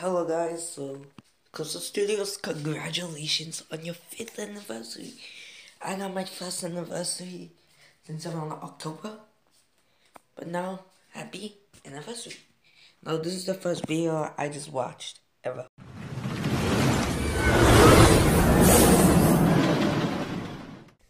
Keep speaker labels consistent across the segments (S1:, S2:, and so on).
S1: Hello guys, so Coastal Studios, congratulations on your 5th anniversary. I got my first anniversary since around October, but now, happy anniversary. Now this is the first video I just watched, ever.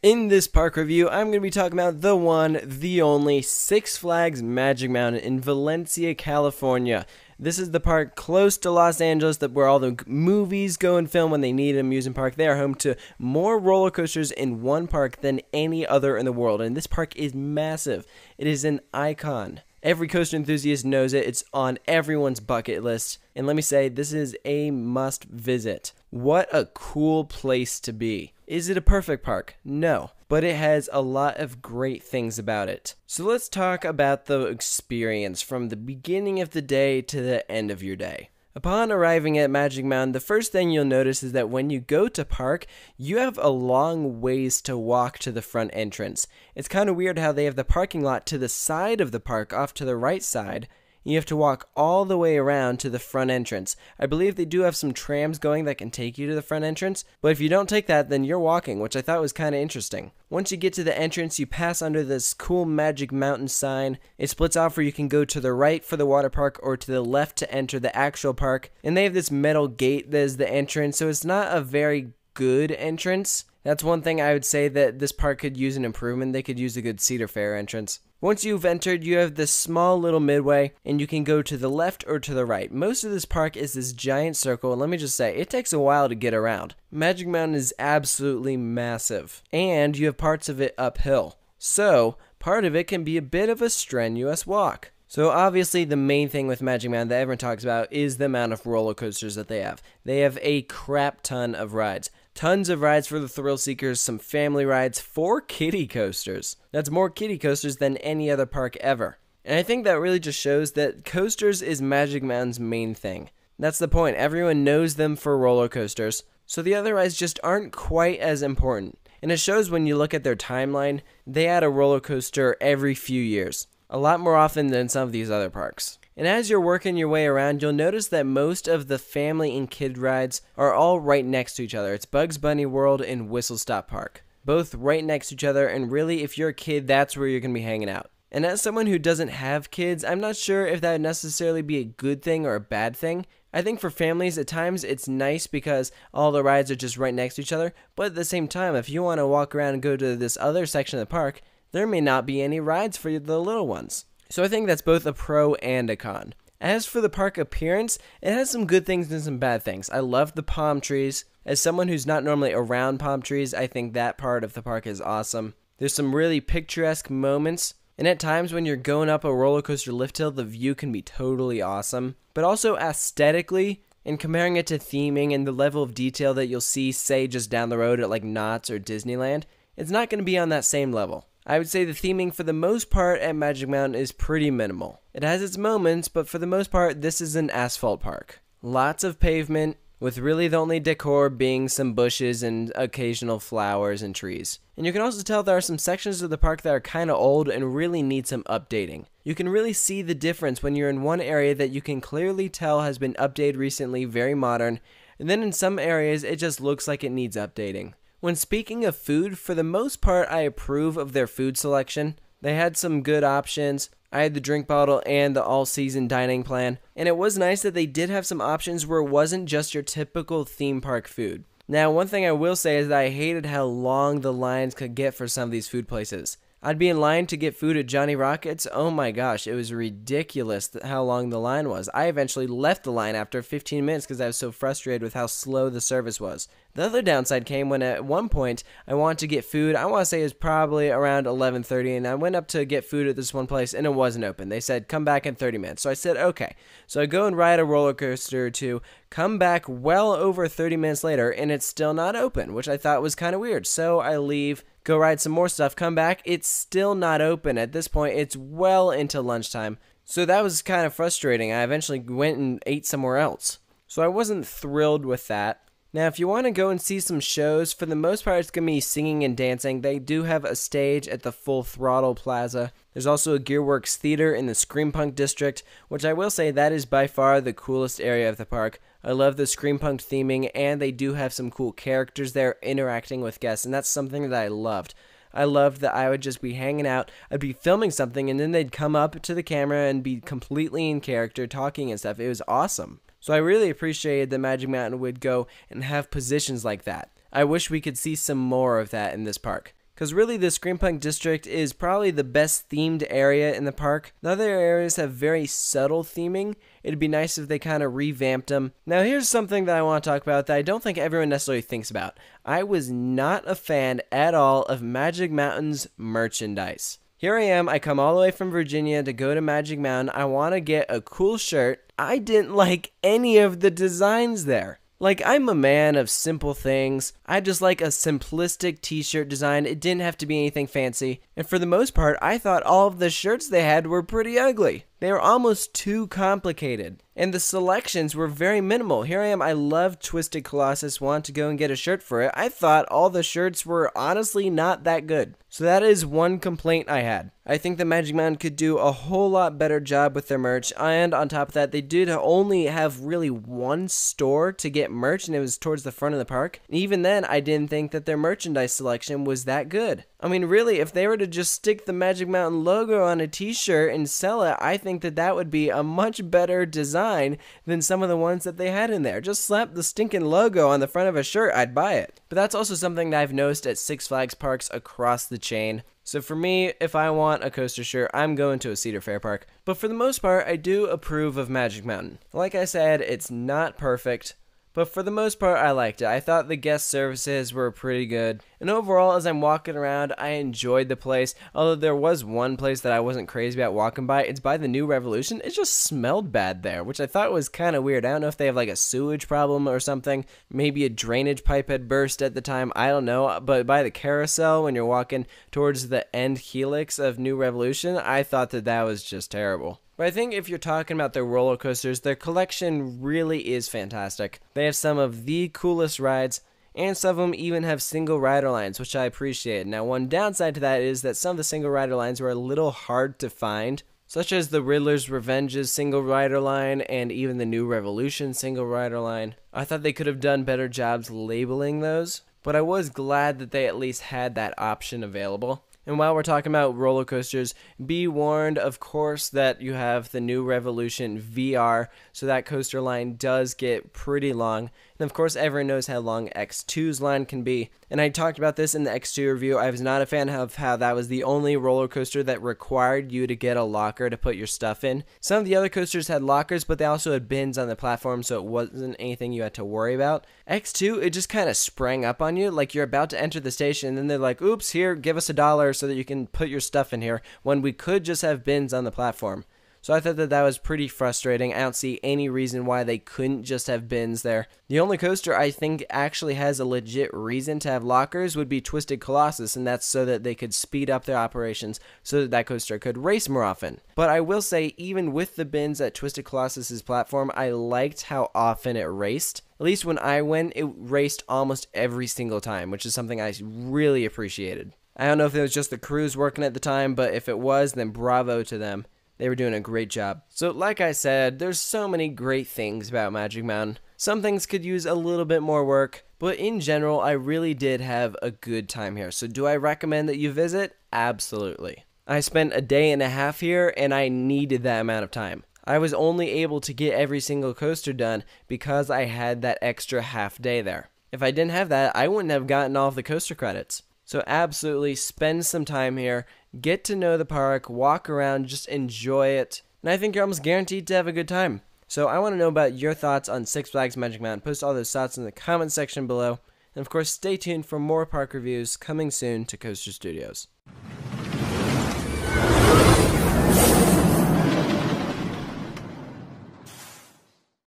S2: In this park review, I'm going to be talking about the one, the only Six Flags Magic Mountain in Valencia, California. This is the park close to Los Angeles where all the movies go and film when they need an amusement park. They are home to more roller coasters in one park than any other in the world, and this park is massive. It is an icon. Every coaster enthusiast knows it. It's on everyone's bucket list. And let me say, this is a must visit. What a cool place to be. Is it a perfect park? No. But it has a lot of great things about it. So let's talk about the experience from the beginning of the day to the end of your day. Upon arriving at Magic Mountain, the first thing you'll notice is that when you go to park, you have a long ways to walk to the front entrance. It's kind of weird how they have the parking lot to the side of the park, off to the right side. You have to walk all the way around to the front entrance. I believe they do have some trams going that can take you to the front entrance, but if you don't take that, then you're walking, which I thought was kind of interesting. Once you get to the entrance, you pass under this cool Magic Mountain sign. It splits off where you can go to the right for the water park or to the left to enter the actual park. And they have this metal gate that is the entrance, so it's not a very good entrance. That's one thing I would say that this park could use an improvement. They could use a good Cedar Fair entrance. Once you've entered, you have this small little midway, and you can go to the left or to the right. Most of this park is this giant circle, and let me just say, it takes a while to get around. Magic Mountain is absolutely massive, and you have parts of it uphill. So, part of it can be a bit of a strenuous walk. So obviously the main thing with Magic Mountain that everyone talks about is the amount of roller coasters that they have. They have a crap ton of rides. Tons of rides for the thrill seekers, some family rides, 4 kiddie coasters. That's more kiddie coasters than any other park ever. And I think that really just shows that coasters is Magic Mountain's main thing. That's the point. Everyone knows them for roller coasters, so the other rides just aren't quite as important. And it shows when you look at their timeline, they add a roller coaster every few years. A lot more often than some of these other parks. And as you're working your way around, you'll notice that most of the family and kid rides are all right next to each other. It's Bugs Bunny World and Whistle Stop Park. Both right next to each other, and really, if you're a kid, that's where you're going to be hanging out. And as someone who doesn't have kids, I'm not sure if that would necessarily be a good thing or a bad thing. I think for families, at times, it's nice because all the rides are just right next to each other. But at the same time, if you want to walk around and go to this other section of the park, there may not be any rides for the little ones. So I think that's both a pro and a con. As for the park appearance, it has some good things and some bad things. I love the palm trees. As someone who's not normally around palm trees, I think that part of the park is awesome. There's some really picturesque moments, and at times when you're going up a roller coaster lift hill, the view can be totally awesome. But also aesthetically, and comparing it to theming and the level of detail that you'll see, say, just down the road at like Knott's or Disneyland, it's not going to be on that same level. I would say the theming for the most part at Magic Mountain is pretty minimal. It has its moments, but for the most part, this is an asphalt park. Lots of pavement, with really the only decor being some bushes and occasional flowers and trees. And you can also tell there are some sections of the park that are kind of old and really need some updating. You can really see the difference when you're in one area that you can clearly tell has been updated recently, very modern, and then in some areas it just looks like it needs updating. When speaking of food, for the most part, I approve of their food selection. They had some good options. I had the drink bottle and the all-season dining plan. And it was nice that they did have some options where it wasn't just your typical theme park food. Now, one thing I will say is that I hated how long the lines could get for some of these food places. I'd be in line to get food at Johnny Rockets. Oh my gosh, it was ridiculous how long the line was. I eventually left the line after 15 minutes because I was so frustrated with how slow the service was. The other downside came when at one point I wanted to get food. I want to say it was probably around 11:30, and I went up to get food at this one place and it wasn't open. They said come back in 30 minutes. So I said okay. So I go and ride a roller coaster or two, come back well over 30 minutes later and it's still not open, which I thought was kind of weird. So I leave, go ride some more stuff, come back, it's still not open. At this point, it's well into lunchtime. So that was kind of frustrating. I eventually went and ate somewhere else. So I wasn't thrilled with that. Now, if you want to go and see some shows, for the most part, it's going to be singing and dancing. They do have a stage at the Full Throttle Plaza. There's also a Gearworks Theater in the Screampunk District, which I will say that is by far the coolest area of the park. I love the Screampunk theming, and they do have some cool characters there interacting with guests, and that's something that I loved. I loved that I would just be hanging out, I'd be filming something, and then they'd come up to the camera and be completely in character, talking and stuff. It was awesome. So I really appreciated that Magic Mountain would go and have positions like that. I wish we could see some more of that in this park. Because really the Screampunk District is probably the best themed area in the park. The other areas have very subtle theming. It'd be nice if they kind of revamped them. Now here's something that I want to talk about that I don't think everyone necessarily thinks about. I was not a fan at all of Magic Mountain's merchandise. Here I am, I come all the way from Virginia to go to Magic Mountain. I want to get a cool shirt. I didn't like any of the designs there. Like, I'm a man of simple things. I just like a simplistic t-shirt design. It didn't have to be anything fancy. And for the most part, I thought all of the shirts they had were pretty ugly. They were almost too complicated. And the selections were very minimal. Here I am, I love Twisted Colossus, want to go and get a shirt for it. I thought all the shirts were honestly not that good. So that is one complaint I had. I think the Magic Mountain could do a whole lot better job with their merch, and on top of that, they did only have really one store to get merch, and it was towards the front of the park. And even then, I didn't think that their merchandise selection was that good. I mean, really, if they were to just stick the Magic Mountain logo on a t-shirt and sell it, I think that that would be a much better design than some of the ones that they had in there. Just slap the stinking logo on the front of a shirt, I'd buy it. But that's also something that I've noticed at Six Flags parks across the chain. So for me, if I want a coaster shirt, I'm going to a Cedar Fair park. But for the most part, I do approve of Magic Mountain. Like I said, it's not perfect, but for the most part, I liked it. I thought the guest services were pretty good. And overall, as I'm walking around, I enjoyed the place. Although there was one place that I wasn't crazy about walking by. It's by the New Revolution. It just smelled bad there, which I thought was kind of weird. I don't know if they have like a sewage problem or something. Maybe a drainage pipe had burst at the time. I don't know. But by the carousel, when you're walking towards the end helix of New Revolution, I thought that that was just terrible. But I think if you're talking about their roller coasters, their collection really is fantastic. They have some of the coolest rides, and some of them even have single rider lines, which I appreciate. Now, one downside to that is that some of the single rider lines were a little hard to find, such as the Riddler's Revenge's single rider line and even the New Revolution single rider line. I thought they could have done better jobs labeling those, but I was glad that they at least had that option available. And while we're talking about roller coasters, be warned, of course, that you have the New Revolution VR, so that coaster line does get pretty long. And of course, everyone knows how long X2's line can be. And I talked about this in the X2 review. I was not a fan of how that was the only roller coaster that required you to get a locker to put your stuff in. Some of the other coasters had lockers, but they also had bins on the platform, so it wasn't anything you had to worry about. X2, it just kind of sprang up on you, like you're about to enter the station, and then they're like, oops, here, give us $1 so that you can put your stuff in here, when we could just have bins on the platform. So I thought that that was pretty frustrating. I don't see any reason why they couldn't just have bins there. The only coaster I think actually has a legit reason to have lockers would be Twisted Colossus, and that's so that they could speed up their operations so that that coaster could race more often. But I will say, even with the bins at Twisted Colossus's platform, I liked how often it raced. At least when I went, it raced almost every single time, which is something I really appreciated. I don't know if it was just the crews working at the time, but if it was, then bravo to them. They were doing a great job. So like I said, there's so many great things about Magic Mountain. Some things could use a little bit more work, but in general, I really did have a good time here. So do I recommend that you visit? Absolutely. I spent a day and a half here, and I needed that amount of time. I was only able to get every single coaster done because I had that extra half day there. If I didn't have that, I wouldn't have gotten all of the coaster credits. So absolutely spend some time here, get to know the park, walk around, just enjoy it, and I think you're almost guaranteed to have a good time. So I want to know about your thoughts on Six Flags Magic Mountain. Post all those thoughts in the comment section below, and of course stay tuned for more park reviews coming soon to Coaster Studios.